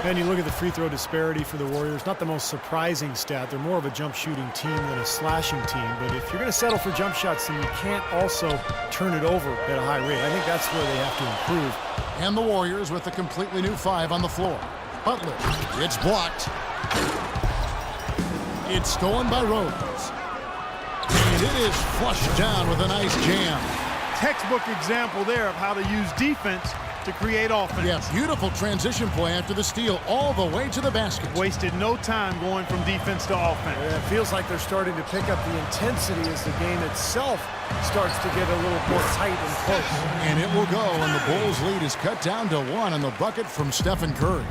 And you look at the free throw disparity for the Warriors, not the most surprising stat. They're more of a jump shooting team than a slashing team. But if you're going to settle for jump shots, then you can't also turn it over at a high rate. I think that's where they have to improve. And the Warriors with a completely new 5 on the floor. Butler, it's blocked. It's stolen by Rose. And it is flushed down with a nice jam. Textbook example there of how to use defense to create offense. Yeah, beautiful transition play after the steal all the way to the basket. Wasted no time going from defense to offense. Yeah, it feels like they're starting to pick up the intensity as the game itself starts to get a little more tight and close. And it will go, and the Bulls' lead is cut down to 1 on the bucket from Stephen Curry.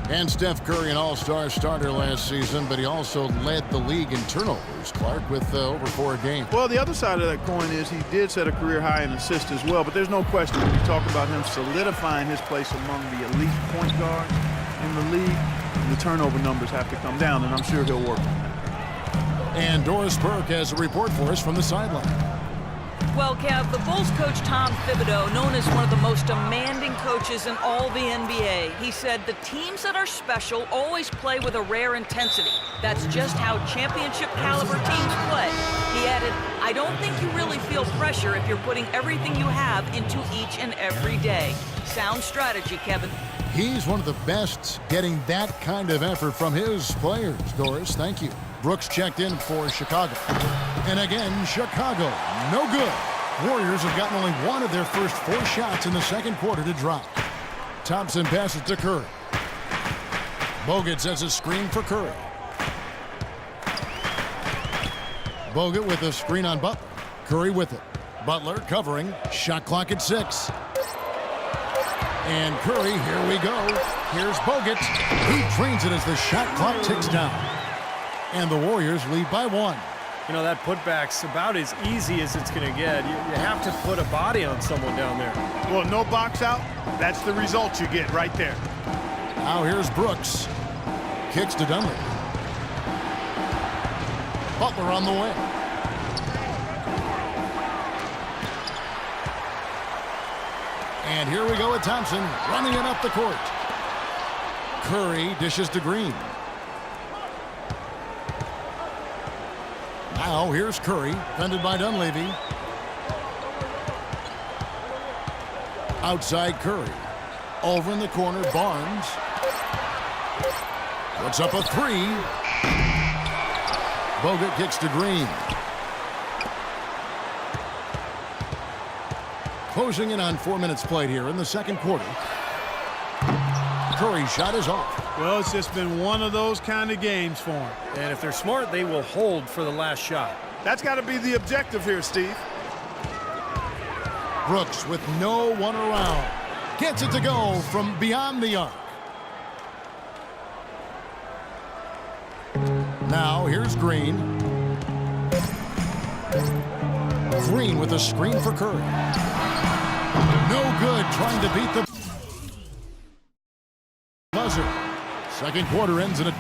And Steph Curry, an all-star starter last season, but he also led the league in turnovers, Clark, with over 4 a game. Well, the other side of that coin is he did set a career high in assists as well, but there's no question when you talk about him solidifying his place among the elite point guards in the league, the turnover numbers have to come down, and I'm sure he'll work on that. And Doris Burke has a report for us from the sideline. Well, Kev, the Bulls coach Tom Thibodeau, known as one of the most demanding coaches in all the NBA, he said the teams that are special always play with a rare intensity. That's just how championship caliber teams play. He added, I don't think you really feel pressure if you're putting everything you have into each and every day. Sound strategy, Kevin. He's one of the best getting that kind of effort from his players, Doris. Thank you. Brooks checked in for Chicago. And again, Chicago, no good. Warriors have gotten only 1 of their first 4 shots in the second quarter to drop. Thompson passes to Curry. Bogut sets a screen for Curry. Bogut with a screen on Butler. Curry with it. Butler covering. Shot clock at 6. And Curry, here we go. Here's Bogut. He drains it as the shot clock ticks down. And the Warriors lead by 1. You know, that putback's about as easy as it's going to get. You have to put a body on someone down there. Well, no box out. That's the result you get right there. Now here's Brooks. Kicks to Dunley. Butler on the way. And here we go with Thompson running it up the court. Curry dishes to Green. Now here's Curry, defended by Dunleavy. Outside Curry. Over in the corner, Barnes. Puts up a 3. Bogut kicks to Green. Closing in on 4 minutes played here in the second quarter. Curry's shot is off. Well, it's just been one of those kind of games for him. And if they're smart, they will hold for the last shot. That's got to be the objective here, Steve. Brooks with no one around. Gets it to go from beyond the arc. Now here's Green. Green with a screen for Curry. No good trying to beat the buzzer. Second quarter ends in a...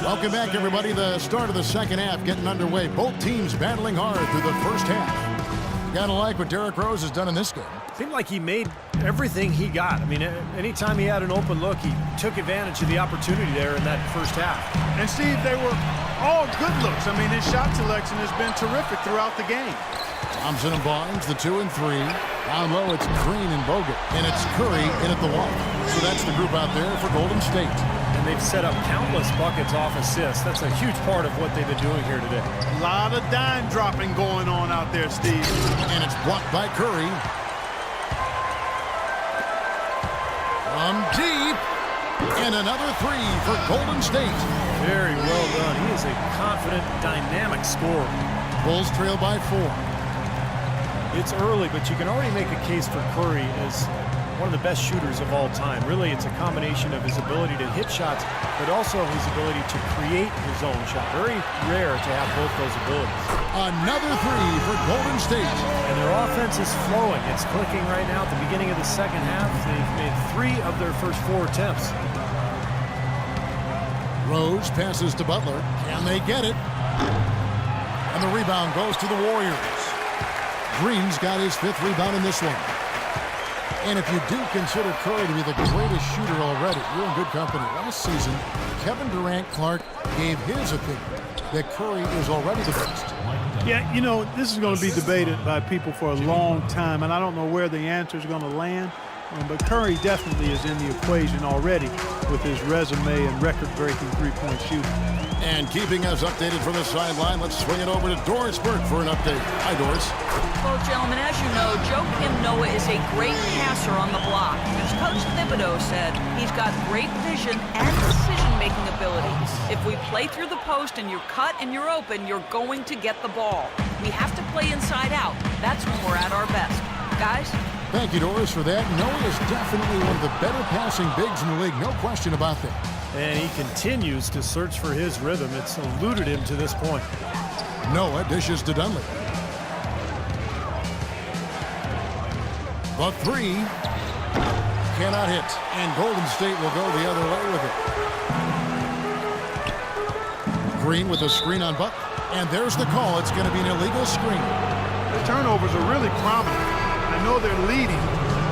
Welcome back, everybody. The start of the second half getting underway. Both teams battling hard through the first half. You gotta like what Derrick Rose has done in this game. Seemed like he made everything he got. I mean, anytime he had an open look, he took advantage of the opportunity there in that first half. And Steve, they were all good looks. I mean, his shot selection has been terrific throughout the game. Thompson and Barnes, the 2 and 3. Down low, it's Green and Bogut. And it's Curry in at the 1. So that's the group out there for Golden State. And they've set up countless buckets off assists. That's a huge part of what they've been doing here today. A lot of dime dropping going on out there, Steve. And it's blocked by Curry. From deep. And another 3 for Golden State. Very well done. He is a confident, dynamic scorer. Bulls trail by 4. It's early, but you can already make a case for Curry as one of the best shooters of all time. Really, it's a combination of his ability to hit shots, but also his ability to create his own shot. Very rare to have both those abilities. Another three for Golden State. And their offense is flowing. It's clicking right now at the beginning of the second half. They've made 3 of their first 4 attempts. Rose passes to Butler. Can they get it? And the rebound goes to the Warriors. Green's got his 5th rebound in this one. And if you do consider Curry to be the greatest shooter already, you're in good company. Last season, Kevin Durant Clark gave his opinion that Curry is already the best. Yeah, you know, this is going to be debated by people for a long time, and I don't know where the answer is going to land. But Curry definitely is in the equation already with his resume and record-breaking three-point shooting. And keeping us updated from the sideline, let's swing it over to Doris Burke for an update. Hi, Doris. Well, gentlemen, as you know, Joakim Noah is a great passer on the block. As Coach Thibodeau said, he's got great vision and decision-making ability. If we play through the post and you're cut and you're open, you're going to get the ball. We have to play inside out. That's when we're at our best. Guys? Thank you, Doris, for that. Noah is definitely one of the better passing bigs in the league. No question about that. And he continues to search for his rhythm. It's eluded him to this point. Noah dishes to Dunley. The 3 cannot hit, and Golden State will go the other way with it. Green with a screen on Buck, and there's the call. It's going to be an illegal screen. The turnovers are really prominent. I know they're leading,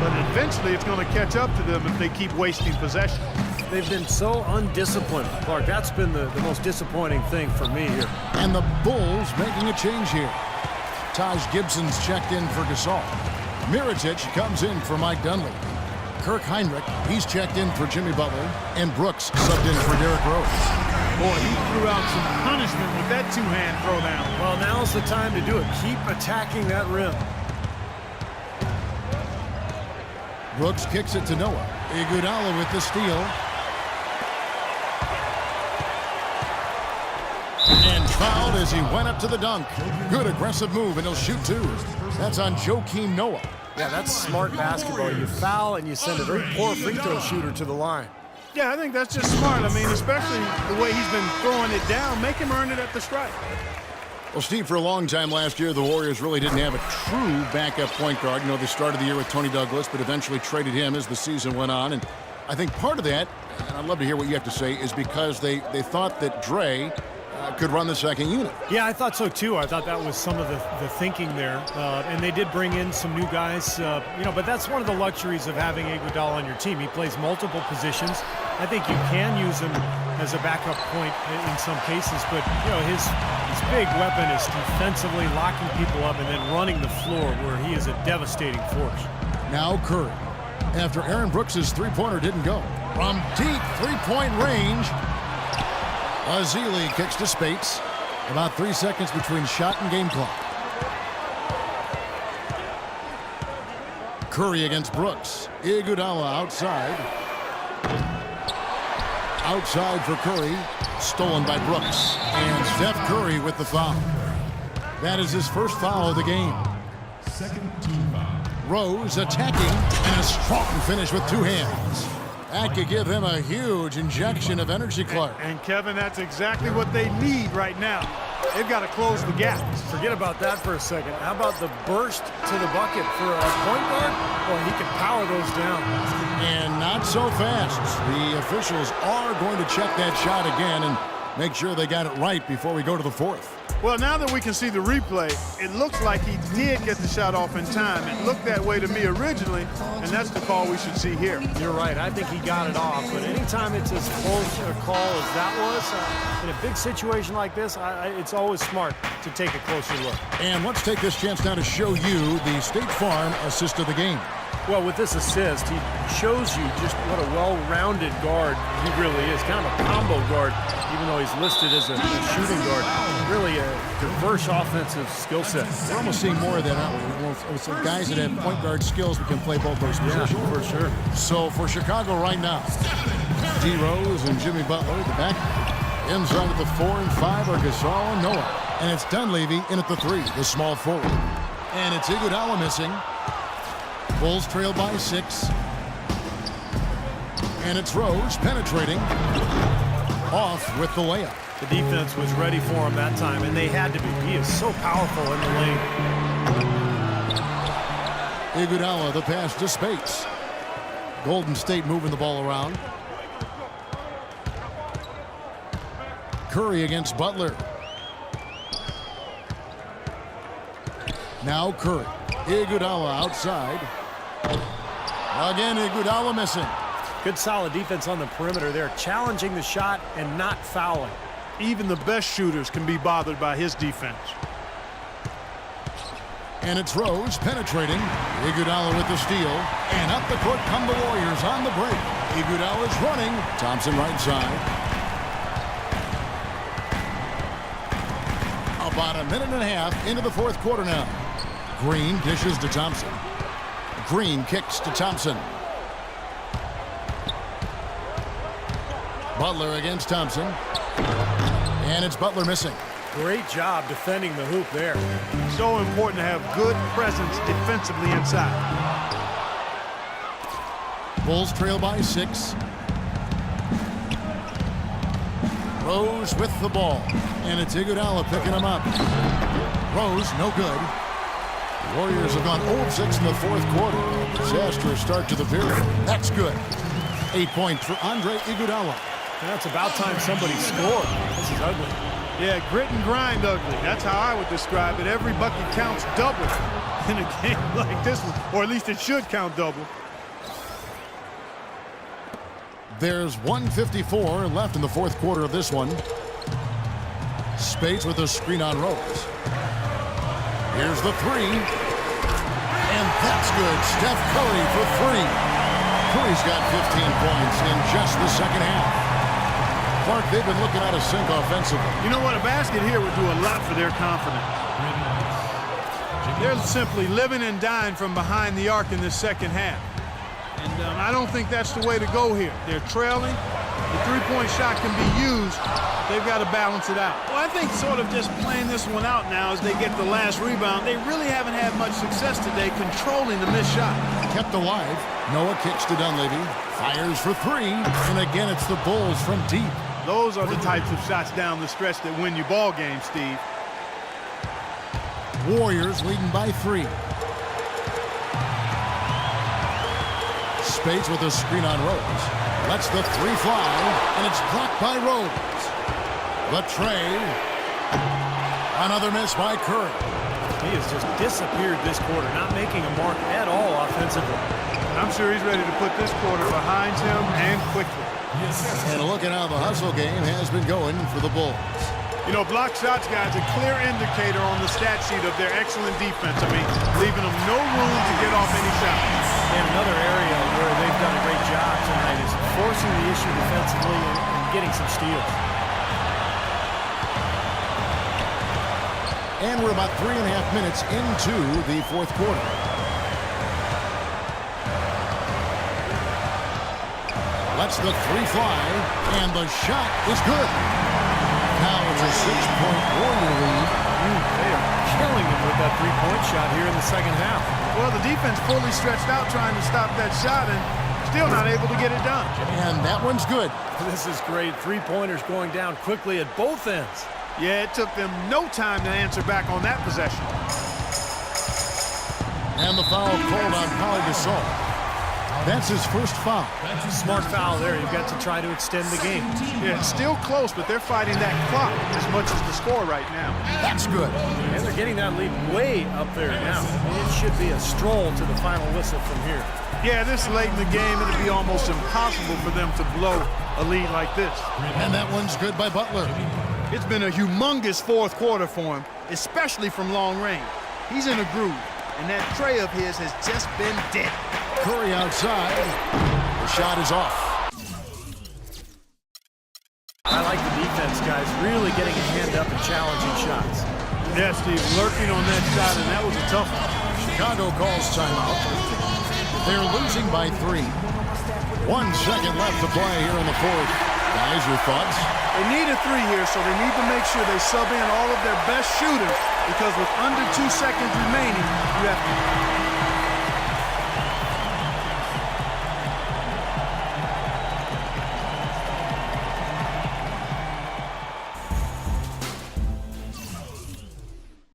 but eventually it's going to catch up to them if they keep wasting possession. They've been so undisciplined, Clark. That's been the most disappointing thing for me here. And the Bulls making a change here. Taj Gibson's checked in for Gasol. Mirotic comes in for Mike Dunley. Kirk Heinrich, he's checked in for Jimmy Butler. And Brooks subbed in for Derrick Rose. Boy, he threw out some punishment with that two-hand throwdown. Well, now's the time to do it. Keep attacking that rim. Brooks kicks it to Noah. Iguodala with the steal. And fouled as he went up to the dunk. Good aggressive move, and he'll shoot 2. That's on Joakim Noah. Yeah, that's smart basketball. You foul and you send a very poor free throw shooter to the line. Yeah, I think that's just smart. I mean, especially the way he's been throwing it down. Make him earn it at the stripe. Well, Steve, for a long time last year, the Warriors really didn't have a true backup point guard. You know, they started the year with Tony Douglas, but eventually traded him as the season went on. And I think part of that, and I'd love to hear what you have to say, is because they thought that Dre could run the second unit. Yeah, I thought so too. I thought that was some of the thinking there. And they did bring in some new guys, but that's one of the luxuries of having Iguodala on your team. He plays multiple positions. I think you can use him as a backup point in some cases, but his big weapon is defensively locking people up and then running the floor where he is a devastating force. Now Curry, after Aaron Brooks' three-pointer didn't go. From deep three-point range, Azili kicks to Spates. About 3 seconds between shot and game clock. Curry against Brooks. Iguodala outside. Outside for Curry. Stolen by Brooks. And Steph Curry with the foul. That is his first foul of the game. Second team foul. Rose attacking and a strong finish with 2 hands. That could give him a huge injection of energy, Clark. And Kevin, that's exactly what they need right now. They've got to close the gap. Forget about that for a second. How about the burst to the bucket for a point guard? Boy, he can power those down. And not so fast. The officials are going to check that shot again and make sure they got it right before we go to the 4th. Well, now that we can see the replay, it looks like he did get the shot off in time. It looked that way to me originally, and that's the call we should see here. You're right. I think he got it off. But anytime it's as close a call as that was, in a big situation like this, it's always smart to take a closer look. And let's take this chance now to show you the State Farm assist of the game. Well, with this assist, he shows you just what a well-rounded guard he really is. Kind of a combo guard, even though he's listed as a shooting guard. Really a diverse offensive skill set. We're almost seeing more of that, aren't we? With some guys that have point guard skills that can play both those positions. Yeah, for sure. So for Chicago right now, D. Rose and Jimmy Butler at the back. Inside at the 4 and 5 are Gasol and Noah. And it's Dunleavy in at the 3, the small forward. And it's Iguodala missing. Bulls trail by 6. And it's Rose penetrating. Off with the layup. The defense was ready for him that time, and they had to be. He is so powerful in the lane. Iguodala the pass to Spates. Golden State moving the ball around. Curry against Butler. Now Curry. Iguodala outside. Again, Iguodala missing. Good solid defense on the perimeter there, challenging the shot and not fouling. Even the best shooters can be bothered by his defense. And it's Rose penetrating. Iguodala with the steal. And up the court come the Warriors on the break. Iguodala's running. Thompson right side. About a minute and a half into the fourth quarter now. Green dishes to Thompson. Green kicks to Thompson. Butler against Thompson. And it's Butler missing. Great job defending the hoop there. So important to have good presence defensively inside. Bulls trail by 6. Rose with the ball. And it's Iguodala picking him up. Rose, no good. The Warriors have gone 0-6 in the fourth quarter. A disastrous start to the period. That's good. 8 points for Andre Iguodala. Now it's about time somebody scored. This is ugly. Yeah, grit and grind ugly. That's how I would describe it. Every bucket counts double in a game like this one, or at least it should count double. There's 1:54 left in the fourth quarter of this one. Spates with a screen on Rose. Here's the three. And that's good. Steph Curry for 3. Curry's got 15 points in just the second half. Clark, they've been looking out of sync offensively. You know what? A basket here would do a lot for their confidence. They're simply living and dying from behind the arc in this second half. And I don't think that's the way to go here. They're trailing. The three-point shot can be used. They've got to balance it out. Well, I think sort of just playing this one out now as they get the last rebound. They really haven't had much success today controlling the missed shot. Kept alive. Noah kicks to Dunleavy. Fires for 3. And again, it's the Bulls from deep. Those are the types of shots down the stretch that win you ball games, Steve. Warriors leading by 3. Spates with a screen on Rose. Lets the 3 fly, and it's blocked by Rose. The tray. Another miss by Curry. He has just disappeared this quarter, not making a mark at all offensively. I'm sure he's ready to put this quarter behind him and quickly. And look at how the hustle game has been going for the Bulls. You know, block shots, guys, a clear indicator on the stat sheet of their excellent defense. I mean, leaving them no room to get off any shots. And another area where they've done a great job tonight is forcing the issue defensively and getting some steals. And we're about 3.5 minutes into the fourth quarter. Lets the 3 fly, and the shot is good. Now it's a 6-point Warrior lead. They are killing him with that 3-point shot here in the second half. Well, the defense fully stretched out trying to stop that shot and still not able to get it done. And that one's good. This is great. 3-pointers going down quickly at both ends. Yeah, it took them no time to answer back on that possession. And the foul called on Paul Gasol. That's his first foul. Smart foul there. You've got to try to extend the game. Yeah, it's still close, but they're fighting that clock as much as the score right now. That's good. And they're getting that lead way up there now. It should be a stroll to the final whistle from here. Yeah, this late in the game, it'd be almost impossible for them to blow a lead like this. And that one's good by Butler. It's been a humongous fourth quarter for him, especially from long range. He's in a groove, and that tray of his has just been dead. Curry outside. The shot is off. I like the defense, guys, really getting a hand up and challenging shots. Yeah, Steve, lurking on that shot, and that was a tough one. Chicago calls timeout. They're losing by 3. 1 second left to play here in the fourth. Guys, your thoughts? They need a 3 here, so they need to make sure they sub in all of their best shooters, because with under 2 seconds remaining, you have to